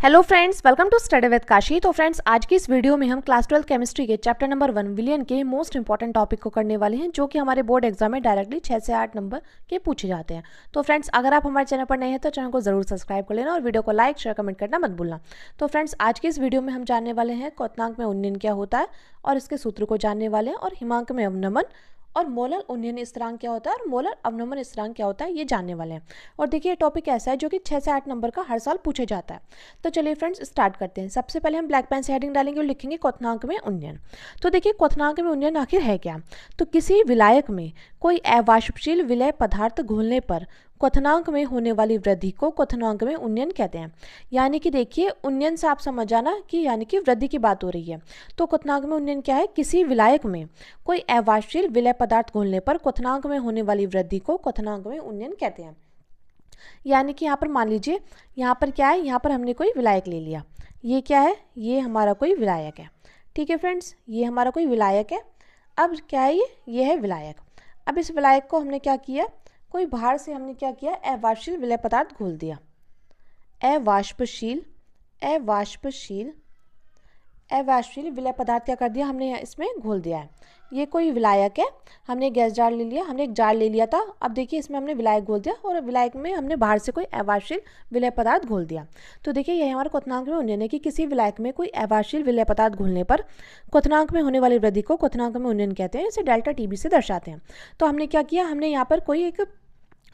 Hello friends, welcome to study with Kashi. तो friends, आज की इस वीडियो में हम क्लास 12 केमिस्ट्री के चैप्टर नंबर 1 विलियन के मोस्ट इंपॉर्टेंट टॉपिक को करने वाले हैं, जो कि हमारे बोर्ड एग्जाम में डायरेक्टली 6 से 8 नंबर के पूछे जाते हैं। तो फ्रेंड्स, अगर आप हमारे चैनल पर नए हैं तो चैनल को जरूर सब्सक्राइब कर लेना और वीडियो को लाइक शेयर कमेंट करना मत भूलना। तो फ्रेंड्स, आज की इस वीडियो में हम जानने वाले हैं क्वथनांक में उन्नयन क्या होता है और इसके सूत्र को जानने वाले हैं, और हिमांक में अवनमन और मोलर उन्नयन स्थिरांक क्या होता है और मोलर अवनमन स्थिरांक क्या होता है, ये जानने वाले हैं। और देखिए, ये टॉपिक ऐसा है जो कि 6 से 8 नंबर का हर साल पूछे जाता है। तो चलिए फ्रेंड्स, स्टार्ट करते हैं। सबसे पहले हम ब्लैक पेन से हेडिंग डालेंगे और लिखेंगे क्वथनांक में उन्नयन। तो देखिए, क्वथनांक में उन्नयन आखिर है क्या। तो किसी विलायक में कोई अवाष्पशील विलय पदार्थ घुलने पर क्वथनांक में होने वाली वृद्धि को क्वथनांक में उन्नयन कहते हैं। यानी कि देखिए, उन्नयन से आप समझ जाना कि यानी कि वृद्धि की बात हो रही है। तो क्वथनांक में उन्नयन क्या है, किसी विलायक में कोई अवाष्पशील विलय पदार्थ घुलने पर क्वथनांक में होने वाली वृद्धि को क्वथनांक में उन्नयन कहते हैं। यानी कि यहाँ पर मान लीजिए, यहाँ पर क्या है, यहाँ पर हमने कोई विलायक ले लिया। ये क्या है, ये हमारा कोई विलायक है। ठीक है फ्रेंड्स, ये हमारा कोई विलायक है। अब क्या है, ये है विलायक। अब इस विलायक को हमने क्या किया, कोई बाहर से हमने क्या किया, अवाष्पशील विलय पदार्थ घोल दिया। अवाष्पशील अवाष्पशील अवाष्पशील विलय पदार्थ क्या कर दिया हमने, इसमें घोल दिया है। ये कोई विलायक है, हमने गैस जार ले लिया, हमने एक जार ले लिया था। अब देखिए, इसमें हमने विलायक घोल दिया और विलायक में हमने बाहर से कोई अवाष्पशील विलय पदार्थ घोल दिया। तो देखिए, यह हमारा क्वथनांक में उन्नयन है कि किसी विलायक में कोई अवाष्पशील विलय पदार्थ घुलने पर क्वथनांक में होने वाली वृद्धि को क्वथनांक में उन्नयन कहते हैं। इसे डेल्टा टीबी से दर्शाते हैं। तो हमने क्या किया, हमने यहाँ पर कोई एक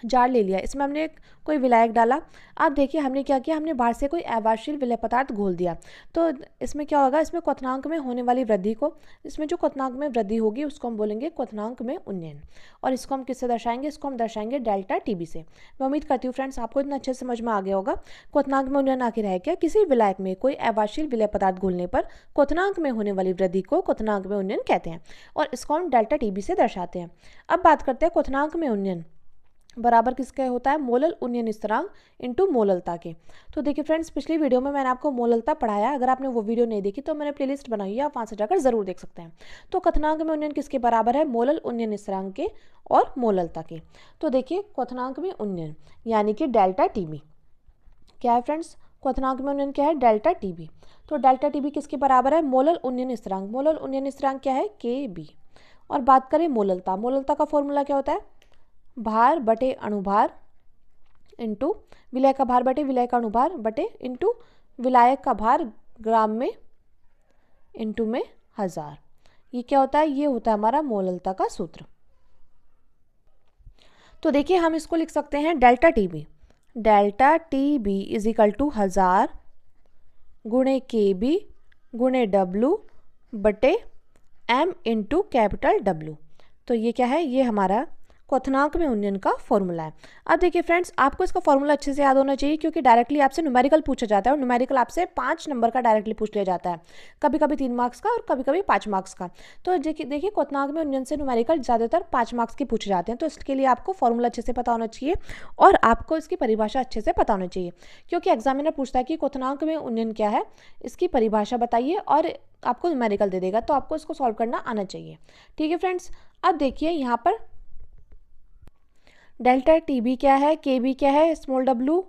जार ले लिया, इसमें हमने कोई विलायक डाला। अब देखिए, हमने क्या किया, हमने बाहर से कोई अवाष्पशील विलय पदार्थ घोल दिया। तो इसमें क्या होगा, इसमें क्वथनांक में होने वाली वृद्धि को, इसमें जो क्वथनांक में वृद्धि होगी उसको हम बोलेंगे क्वथनांक में उन्नयन। और इसको हम किससे दर्शाएंगे, इसको हम दर्शाएंगे डेल्टा टीबी से। मैं उम्मीद करती हूँ फ्रेंड्स, आपको इतना अच्छे समझ में आ गया होगा। क्वथनांक में उन्नयन आखिर है क्या, किसी विलायक में कोई अवाष्पशील विलय पदार्थ घुलने पर क्वथनांक में होने वाली वृद्धि को क्वथनांक में उन्नयन कहते हैं, और इसको हम डेल्टा टीबी से दर्शाते हैं। अब बात करते हैं क्वथनांक में उन्नयन बराबर किसका होता है, मोलल उन्नयन स्थिरांक इनटू मोललता के। तो देखिए फ्रेंड्स, पिछली वीडियो में मैंने आपको मोललता पढ़ाया। अगर आपने वो वीडियो नहीं देखी तो मैंने प्लेलिस्ट बनाई है, आप वहाँ से जाकर जरूर देख सकते हैं। तो क्वथनांक में उन्नयन किसके बराबर है, मोलल उन्नयन स्थिरांक के और मोललता के। तो देखिए, क्वथनांक में उन्नयन यानी कि डेल्टा टीबी क्या है फ्रेंड्स, क्वथनांक में उन्नयन क्या है, डेल्टा टीबी। तो डेल्टा टीबी किसके बराबर है, मोलल उन्नयन स्थिरांक। मोलल उन्नयन स्थिरांक क्या है, के बी। और बात करें मोललता, मोललता का फॉर्मूला क्या होता है, भार बटे अणुभार इंटू विलय का भार बटे विलय का अणुभार बटे इंटू विलायक का भार ग्राम में इंटू में 1000। ये क्या होता है, ये होता है हमारा मोललता का सूत्र। तो देखिए, हम इसको लिख सकते हैं delta T B is equal to 1000 गुणे के बी गुणे डब्लू बटे एम इंटू कैपिटल डब्लू। तो ये क्या है, ये हमारा क्वथनांक में उन्नयन का फॉर्मूला है। अब देखिए फ्रेंड्स, आपको इसका फॉर्मूला अच्छे से याद होना चाहिए, क्योंकि डायरेक्टली आपसे न्यूमेरिकल पूछा जाता है और न्यूमेरिकल आपसे 5 नंबर का डायरेक्टली पूछ लिया जाता है, कभी कभी 3 मार्क्स का और कभी कभी 5 मार्क्स का। तो देखिए, क्वथनांक में उन्नयन से न्यूमेरिकल ज़्यादातर 5 मार्क्स के पूछे जाते हैं। तो इसके लिए आपको फॉर्मूला अच्छे से पता होना चाहिए और आपको इसकी परिभाषा अच्छे से पता होना चाहिए, क्योंकि एग्जामिनर पूछता है कि क्वथनांक में उन्नयन क्या है, इसकी परिभाषा बताइए, और आपको न्यूमेरिकल दे देगा। तो आपको इसको सॉल्व करना आना चाहिए। ठीक है फ्रेंड्स, अब देखिए, यहाँ पर डेल्टा टीबी क्या है, के बी क्या है, स्मॉल डब्लू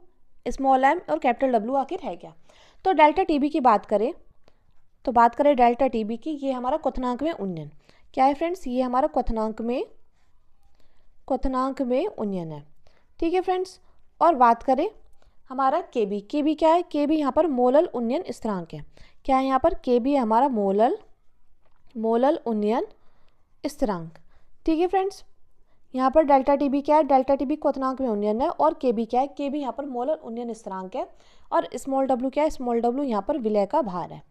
स्मॉल एम और कैपिटल डब्लू आखिर है क्या। तो डेल्टा टीबी की बात करें, तो बात करें डेल्टा टीबी की, ये हमारा क्वथनांक में उन्नयन क्या है फ्रेंड्स, ये हमारा क्वथनांक में उन्नयन है। ठीक है फ्रेंड्स, और बात करें हमारा के बी क्या है, के बी यहाँ पर मोलल उन्नयन स्थिरांक है। क्या है यहाँ पर, के बी हमारा मोलल उन्नयन स्थिरांक। ठीक है फ्रेंड्स, यहाँ पर डेल्टा टीबी क्या है, डेल्टा टीबी क्वथनांक में उन्नयन है, और के बी क्या है, के बी यहाँ पर मोलर उन्नयन स्थिरांक है, और स्मॉल डब्लू क्या है, स्मॉल डब्लू यहाँ पर विलय का भार है।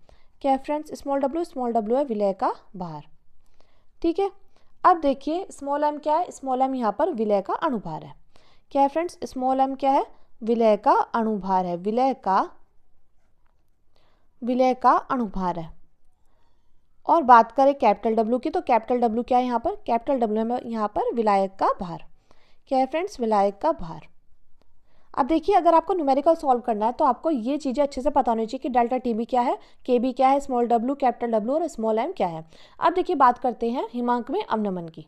क्या है फ्रेंड्स, स्मॉल डब्लू है विलय का भार। ठीक है, अब देखिए स्मॉल एम क्या है, स्मॉल एम यहाँ पर विलय का अणुभार है। क्या है फ्रेंड्स, स्मॉल एम क्या है, विलय का अणुभार है, विलय का अणुभार है। और बात करें कैपिटल डब्लू की, तो कैपिटल डब्लू क्या है यहाँ पर, कैपिटल डब्लू में यहाँ पर विलायक का भार। क्या है फ्रेंड्स, विलायक का भार। अब देखिए, अगर आपको न्यूमेरिकल सॉल्व करना है तो आपको ये चीज़ें अच्छे से पता होनी चाहिए कि डेल्टा टीबी क्या है, के बी क्या है, स्मॉल डब्लू कैपिटल डब्लू और स्मॉल एम क्या है। अब देखिए, बात करते हैं हिमांक में अवनमन की।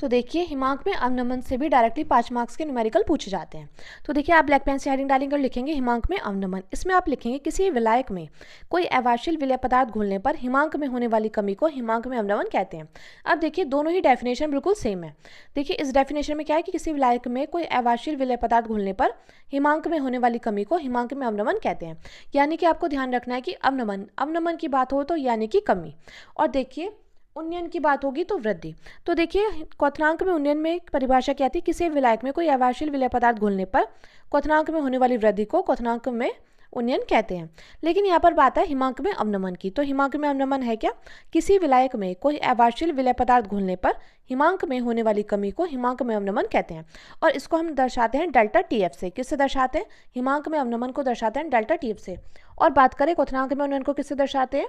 तो देखिए हिमांक में अवनमन से भी डायरेक्टली 5 मार्क्स के न्यूमेरिकल पूछे जाते हैं। तो देखिए आप ब्लैक पेन से हेडिंग डालेंगे और लिखेंगे हिमांक में अवनमन। इसमें आप लिखेंगे किसी विलायक में कोई अवांछित विलय पदार्थ घुलने पर हिमांक में होने वाली कमी को हिमांक में अवनमन कहते हैं। अब देखिए दोनों ही डेफिनेशन बिल्कुल सेम है। देखिए इस डेफिनेशन में क्या है कि किसी विलायक में कोई अवांछित विलय पदार्थ घुलने पर हिमांक में होने वाली कमी को हिमांक में अवनमन कहते हैं। यानी कि आपको ध्यान रखना है कि अवनमन की बात हो तो यानी कि कमी, और देखिए उन्नयन की बात होगी तो वृद्धि। तो देखिए क्वथनांक में उन्नयन में एक परिभाषा क्या थी, किसी विलायक में कोई अवांछित विलय पदार्थ घुलने पर क्वथनांक में होने वाली वृद्धि को क्वथनांक में उन्नयन कहते हैं। लेकिन यहाँ पर बात है हिमांक में अवनमन की। तो हिमांक में अवनमन है क्या, किसी विलायक में कोई अवांछित विलय पदार्थ घुलने पर हिमांक में होने वाली कमी को हिमांक में अवनमन कहते हैं। और इसको हम दर्शाते हैं डेल्टा टीएफ से। किससे दर्शाते हैं, हिमांक में अवनमन को दर्शाते हैं डेल्टा टीएफ से। और बात करें क्वथनांक में उन्नयन को किससे दर्शाते हैं,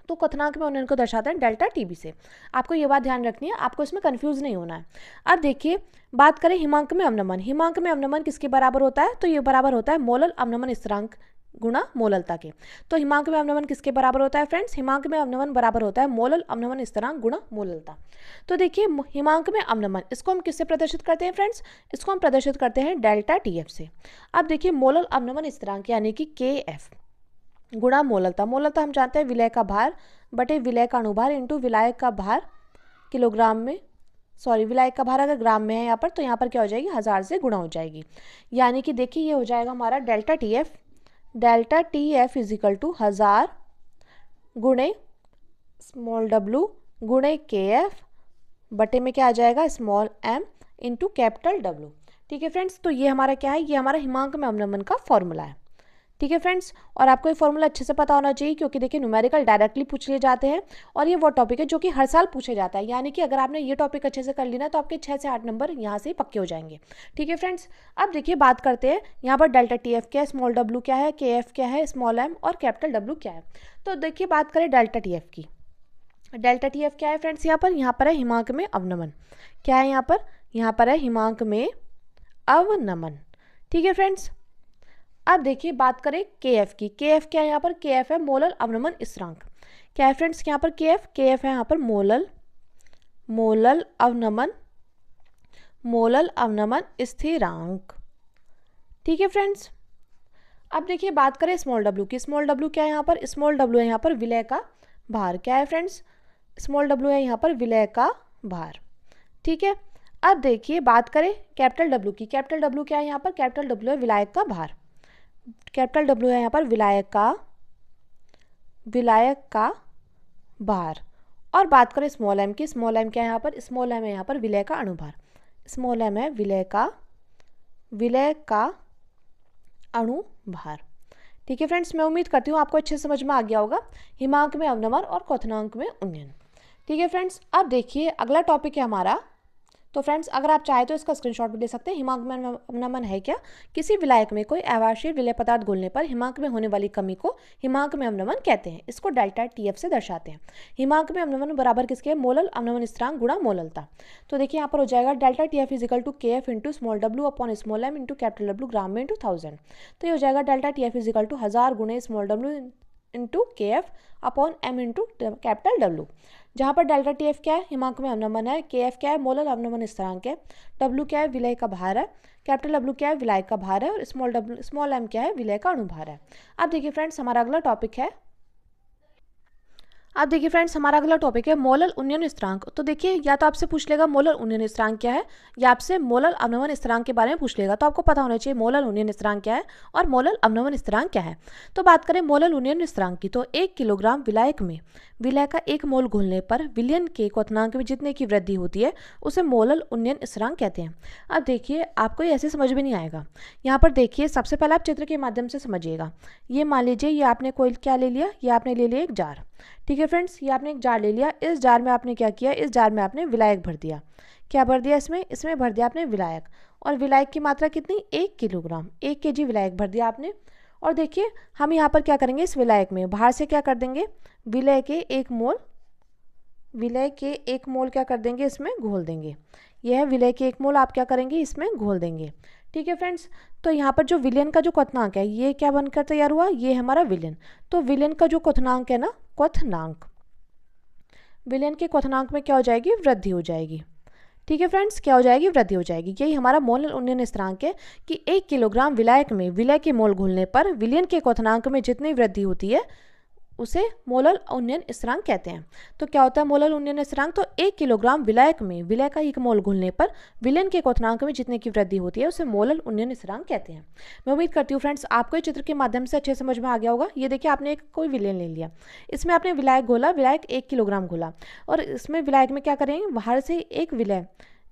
तो क्वथनांक में उन्नयन को दर्शाते हैं डेल्टा टीबी से। आपको ये बात ध्यान रखनी है, आपको इसमें कंफ्यूज नहीं होना है। अब देखिए बात करें हिमांक में अवनमन। हिमांक में अवनमन किसके बराबर होता है, तो ये बराबर होता है मोलल अवनमन स्थिरांक गुणा मोललता के। तो हिमांक में अवनमन किसके बराबर होता है फ्रेंड्स, हिमांक में अवनमन बराबर होता है मोलल अवनमन स्थिरांक गुणा मोललता। तो देखिए हिमांक में अवनमन, इसको हम किससे प्रदर्शित करते हैं फ्रेंड्स, इसको हम प्रदर्शित करते हैं डेल्टा टीएफ से। अब देखिए मोलल अवनमन स्थिरांक यानी कि के एफ गुणा मोललता। मोललता हम जानते हैं विलय का भार बटे विलय का अणुभार इंटू विलायक का भार किलोग्राम में, विलायक का भार अगर ग्राम में है यहाँ पर, तो यहाँ पर क्या हो जाएगी 1000 से गुणा हो जाएगी। यानी कि देखिए ये हो जाएगा हमारा delta T F is equal to 1000 गुणे स्मॉल w गुणे के एफ बटे में क्या आ जाएगा small m into capital W। ठीक है फ्रेंड्स, तो ये हमारा क्या है, ये हमारा हिमांक में अवनमन का फॉर्मूला है। ठीक है फ्रेंड्स, और आपको ये फॉर्मूला अच्छे से पता होना चाहिए, क्योंकि देखिए न्यूमेरिकल डायरेक्टली पूछ लिए जाते हैं और ये वो टॉपिक है जो कि हर साल पूछे जाता है। यानी कि अगर आपने ये टॉपिक अच्छे से कर लिया तो आपके 6 से 8 नंबर यहाँ से ही पक्के हो जाएंगे। ठीक है फ्रेंड्स, अब देखिए बात करते हैं यहाँ पर डेल्टा टी एफ क्या है, स्मॉल w क्या है, के एफ क्या है, स्मॉल m और कैपिटल W क्या है। तो देखिए बात करें डेल्टा टी एफ की। डेल्टा टी एफ क्या है फ्रेंड्स, यहाँ पर है हिमांक में अवनमन। क्या है यहाँ पर है हिमांक में अवनमन। ठीक है फ्रेंड्स, अब देखिए बात करें के एफ की। के एफ क्या है यहाँ पर, के एफ है मोलल अवनमन स्थिरांक। क्या है फ्रेंड्स यहाँ पर के एफ है यहाँ पर मोलल अवनमन स्थिरांक। ठीक है फ्रेंड्स, अब देखिए बात करें स्मॉल w की। स्मॉल w क्या है यहाँ पर, स्मॉल w है यहाँ पर विलय का भार। क्या है फ्रेंड्स, स्मॉल w है यहाँ पर विलय का भार। ठीक है, अब देखिए बात करें कैपिटल W की। कैपिटल W क्या है यहाँ पर, कैपिटल W है विलायक का भार। कैपिटल W है यहाँ पर विलायक का भार। और बात करें स्मॉल m की। स्मॉल m क्या है यहाँ पर, स्मॉल m है यहाँ पर विलय का अणुभार। स्मॉल m है विलय का अणुभार। ठीक है फ्रेंड्स, मैं उम्मीद करती हूँ आपको अच्छे से समझ में आ गया होगा हिमांक में अवनमन और क्वथनांक में उन्नयन। ठीक है फ्रेंड्स, अब देखिए अगला टॉपिक है हमारा। तो फ्रेंड्स अगर आप चाहे तो इसका स्क्रीनशॉट भी ले सकते हैं। हिमांक में अवनमन है क्या, किसी विलायक में कोई अवांछित विलय पदार्थ घुलने पर हिमांक में होने वाली कमी को हिमांक में अवनमन कहते हैं। इसको डेल्टा टीएफ से दर्शाते हैं। हिमांक में अवनमन बराबर किसके, मोलल अवनमन स्थिरांक गुणा मोललता। तो देखिए यहाँ पर हो जाएगा delta TF is equal to K F into small w upon small m into capital W gram में इंटू 1000। तो ये हो जाएगा delta TF is equal to 1000 गुणे small w into K F upon m into capital W। जहाँ पर delta T F क्या है, हिमांक में अवनमन है, के एफ क्या है, मोलल अवनमन स्थिरांक है, W क्या है, विलय का भार है, कैपिटल W क्या है, विलायक का भार है, और स्मॉल m क्या है, विलय का अणुभार है। अब देखिए फ्रेंड्स हमारा अगला टॉपिक है मोलल उन्नयन स्थिरांक। तो देखिए या तो आपसे पूछ लेगा मोलल उन्नयन स्थिरांक क्या है, या आपसे मोलल अवनमन स्थिरांक के बारे में पूछ लेगा। तो आपको पता होना चाहिए मोलल उन्नयन स्थिरांक क्या है और मोलल अवनमन स्थिरांक क्या है। तो बात करें मोलल उन्नयन स्थिरांक की, तो 1 किलोग्राम विलायक में विलय का 1 मोल घुलने पर विलयन के क्वथनांक में जितने की वृद्धि होती है उसे मोलल उन्नयन स्थिरांक कहते हैं। अब देखिए आपको ये ऐसे समझ में नहीं आएगा। यहाँ पर देखिए सबसे पहले आप चित्र के माध्यम से समझिएगा। ये मान लीजिए ये आपने कोई क्या ले लिया, ये आपने ले लिया एक जार। ठीक है फ्रेंड्स, ये आपने एक जार ले लिया। इस जार में आपने क्या किया, इस जार में आपने विलायक भर दिया। क्या भर दिया इसमें भर दिया आपने विलायक। और विलायक की मात्रा कितनी, 1 किलोग्राम, 1 kg विलायक भर दिया आपने। और देखिए हम यहाँ पर क्या करेंगे, इस विलायक में बाहर से क्या कर देंगे, विलय के 1 मोल क्या कर देंगे, इसमें घोल देंगे। यह है विलय के 1 मोल, आप क्या करेंगे, इसमें घोल देंगे। ठीक है फ्रेंड्स, तो यहाँ पर जो विलयन का जो क्वथनांक है ये क्या बनकर तैयार हुआ, ये हमारा विलयन। तो विलयन का जो क्वथनांक है ना, विलयन के क्वथनांक में क्या हो जाएगी, वृद्धि हो जाएगी। ठीक है फ्रेंड्स, क्या हो जाएगी, वृद्धि हो जाएगी। यही हमारा मोलल उन्नयन स्थिरांक है कि 1 किलोग्राम विलायक में विलय के मोल घुलने पर विलयन के क्वथनांक में जितनी वृद्धि होती है उसे मोलल उन्नयन स्थिरांक कहते हैं। तो क्या होता है मोलल उन्नयन स्थिरांक, तो 1 किलोग्राम विलायक में विलय का 1 मोल घुलने पर विलयन के क्वथनांक में जितने की वृद्धि होती है उसे मोलल उन्नयन स्थिरांक कहते हैं। मैं उम्मीद करती हूँ फ्रेंड्स आपको इस चित्र के माध्यम से अच्छे समझ में आ गया होगा। ये देखिए आपने एक कोई विलयन ले लिया, इसमें आपने विलायक घोला, विलायक 1 किलोग्राम घोला, और इसमें विलायक में क्या करेंगे, बाहर से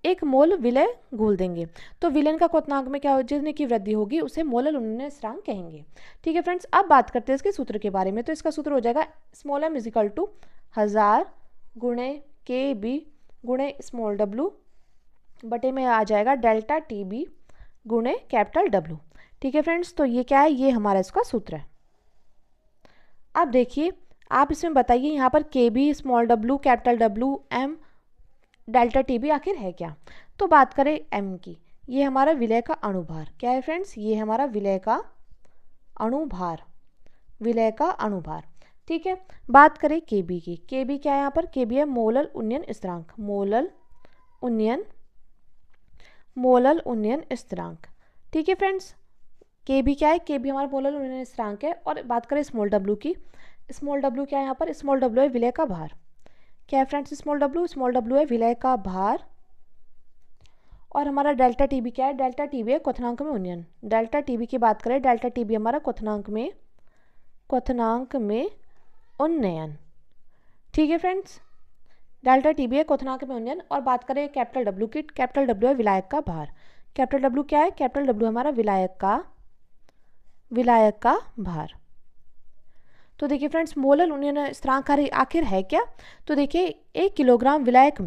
एक मोल विलय घोल देंगे, तो विलयन का क्वथनांक में क्या हो, जितने की वृद्धि होगी उसे मोलल उन्नयन स्थिरांक कहेंगे। ठीक है फ्रेंड्स, अब बात करते हैं इसके सूत्र के बारे में। तो इसका सूत्र हो जाएगा स्मॉल m इजिकल टू 1000 गुणे KB गुणे स्मॉल w बटे में आ जाएगा डेल्टा TB गुणे कैपिटल W। ठीक है फ्रेंड्स, तो ये क्या है, ये हमारा इसका सूत्र है। अब देखिए आप इसमें बताइए यहाँ पर KB small w capital W m delta TB आखिर है क्या। तो बात करें m की, ये हमारा विलय का अणुभार क्या है फ्रेंड्स, ये हमारा विलय का अणुभार, विलय का अणुभार। ठीक है, बात करें KB की, KB क्या है यहाँ पर, KB है मोलल उन्नयन स्थिरांक, मोलल उन्नयन स्थिरांक। ठीक है फ्रेंड्स, KB क्या है, KB हमारा मोलल उन्नयन स्थिरांक है। और बात करें स्मॉल w की, स्मॉल w क्या है यहाँ पर, स्मॉल w है विलय का भार। क्या है फ्रेंड्स स्मॉल w है विलय का भार। और हमारा डेल्टा TB क्या है, डेल्टा TB है क्वथनांक में उन्नयन। डेल्टा TB की बात करें, डेल्टा TB हमारा क्वथनांक में उन्नयन। ठीक है फ्रेंड्स, डेल्टा TB है क्वथनांक में उन्नयन। और बात करें कैपिटल W की, कैपिटल W है विलायक का भार। कैपिटल W क्या है, कैपिटल W हमारा विलायक का भार। तो देखिए फ्रेंड्स मोलल उन्नयन स्थिरांक आखिर है क्या, तो देखिए 1 किलोग्राम विलायक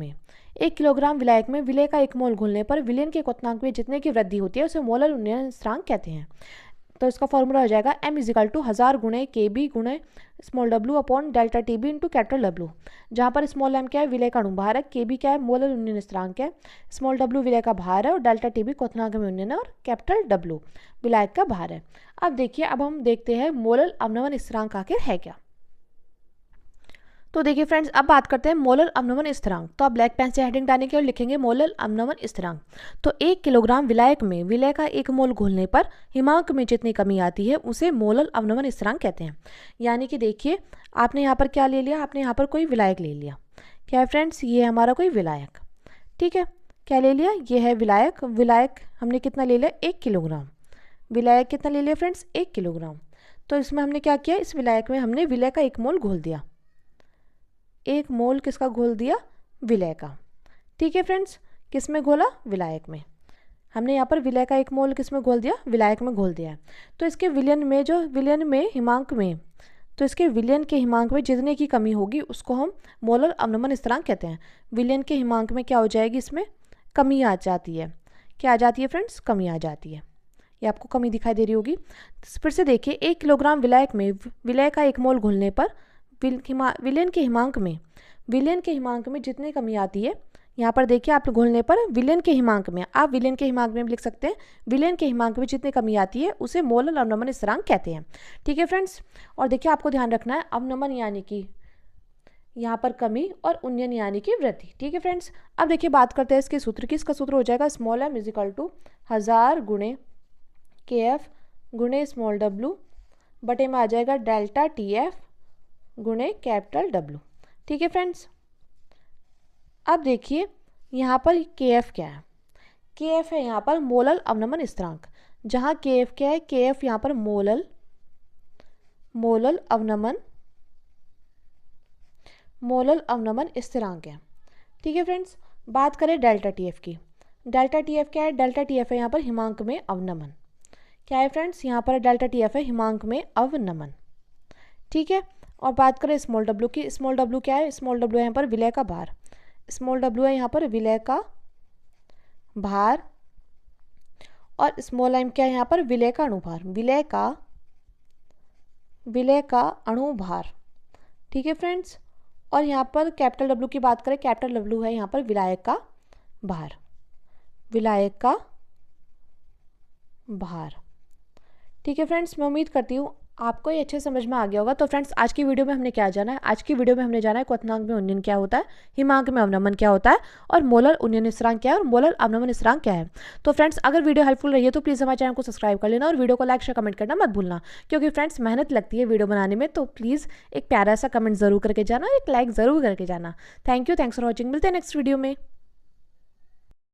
में विलय का 1 मोल घुलने पर विलयन के क्वथनांक में जितने की वृद्धि होती है उसे मोलल उन्नयन स्थिरांक कहते हैं। तो इसका फॉर्मूला हो जाएगा m इजिकल टू 1000 गुणे KB गुणे small w upon delta TB into capital W, जहाँ पर स्मॉल m क्या है, विलय का अणुभार है, KB क्या है, मोलल उन्नयन स्थिरांक है, स्मॉल w विलय का भार है और डेल्टा TB क्वथनांक में उन्नयन है और कैपिटल W विलायक का भार है। अब देखिए, अब हम देखते हैं मोलल अवनमन स्थिरांक आखिर है क्या। तो देखिए फ्रेंड्स, अब बात करते हैं मोलल अवनमन स्थिरांक। तो आप ब्लैक पेन से हेडिंग डालने के और लिखेंगे मोलल अवनमन स्थिरांक। तो 1 किलोग्राम विलायक में विलय का 1 मोल घोलने पर हिमांक में जितनी कमी आती है उसे मोलल अवनमन स्थिरांक कहते हैं। यानी कि देखिए आपने यहाँ पर क्या ले लिया, आपने यहाँ पर कोई विलायक ले लिया। क्या है फ्रेंड्स, ये हमारा कोई विलायक। ठीक है, क्या ले लिया, ये है विलायक। विलायक हमने कितना ले लिया, 1 किलोग्राम। विलायक कितना ले लिया फ्रेंड्स, 1 किलोग्राम। तो इसमें हमने क्या किया, इस विलायक में हमने विलय का 1 मोल घोल दिया। 1 मोल किसका घोल दिया, विलय का। ठीक है फ्रेंड्स, किस में घोला, विलायक में। हमने यहाँ पर विलय का 1 मोल किस में घोल दिया, विलायक में घोल दिया। तो इसके विलयन के हिमांक में जितने की कमी होगी उसको हम मोलल अवनमन स्थिरांक कहते हैं। विलयन के हिमांक में क्या हो जाएगी, इसमें कमी आ जाती है। क्या आ जाती है फ्रेंड्स, कमी आ जाती है। ये आपको कमी दिखाई दे रही होगी। फिर से देखिए, 1 किलोग्राम विलायक में विलय का 1 मोल घोलने पर विलयन के हिमांक में जितनी कमी आती है, यहाँ पर देखिए आप घोलने पर विलयन के हिमांक में, आप विलयन के हिमांक में भी लिख सकते हैं, विलयन के हिमांक में जितनी कमी आती है उसे मोलल अवनमन स्थिरांक कहते हैं। ठीक है फ्रेंड्स, और देखिए आपको ध्यान रखना है अवनमन यानी कि यहाँ पर कमी और उन्नयन यानी कि वृद्धि। ठीक है फ्रेंड्स, अब देखिए बात करते हैं इसके सूत्र की। इसका सूत्र हो जाएगा स्मॉल m इजिकल टू 1000 गुणे KF गुणे स्मॉल w बटे में आ जाएगा डेल्टा TF गुणे कैपिटल W। ठीक है फ्रेंड्स, अब देखिए यहाँ पर KF क्या है, KF है यहाँ पर मोलल अवनमन स्थिरांक। जहाँ KF क्या है, KF यहाँ पर मोलल अवनमन स्थिरांक है। ठीक है फ्रेंड्स, बात करें डेल्टा TF की। डेल्टा TF क्या है, डेल्टा TF है यहाँ पर हिमांक में अवनमन। क्या है फ्रेंड्स, यहाँ पर डेल्टा TF है हिमांक में अवनमन। ठीक है, और बात करें स्मॉल w की। स्मॉल w क्या है, स्मॉल w है यहाँ पर विलय का भार। स्मॉल w है यहाँ पर विलय का भार। और स्मॉल m क्या है यहाँ पर, विलय का अणुभार। विलय का अणुभार। ठीक है फ्रेंड्स, और यहाँ पर कैपिटल W की बात करें, कैपिटल W है यहाँ पर विलायक का भार। ठीक है फ्रेंड्स, मैं उम्मीद करती हूँ आपको ये अच्छे समझ में आ गया होगा। तो फ्रेंड्स आज की वीडियो में हमने क्या जाना है, आज की वीडियो में हमने जाना है क्वथनांक में उन्नयन क्या होता है, हिमांक में अवनमन क्या होता है और मोलर उन्नयन स्थिरांक क्या है और मोलर अवनमन स्थिरांक क्या है। तो फ्रेंड्स अगर वीडियो हेल्पफुल रही है तो प्लीज़ हमारे चैनल को सब्सक्राइब कर लेना और वीडियो को लाइक शेयर कमेंट करना मत भूलना, क्योंकि फ्रेंड्स मेहनत लगती है वीडियो बनाने में। तो प्लीज़ एक प्यारा सा कमेंट जरूर करके जाना और एक लाइक ज़रूर करके जाना। Thank you, thanks for watching, मिलते हैं नेक्स्ट वीडियो में।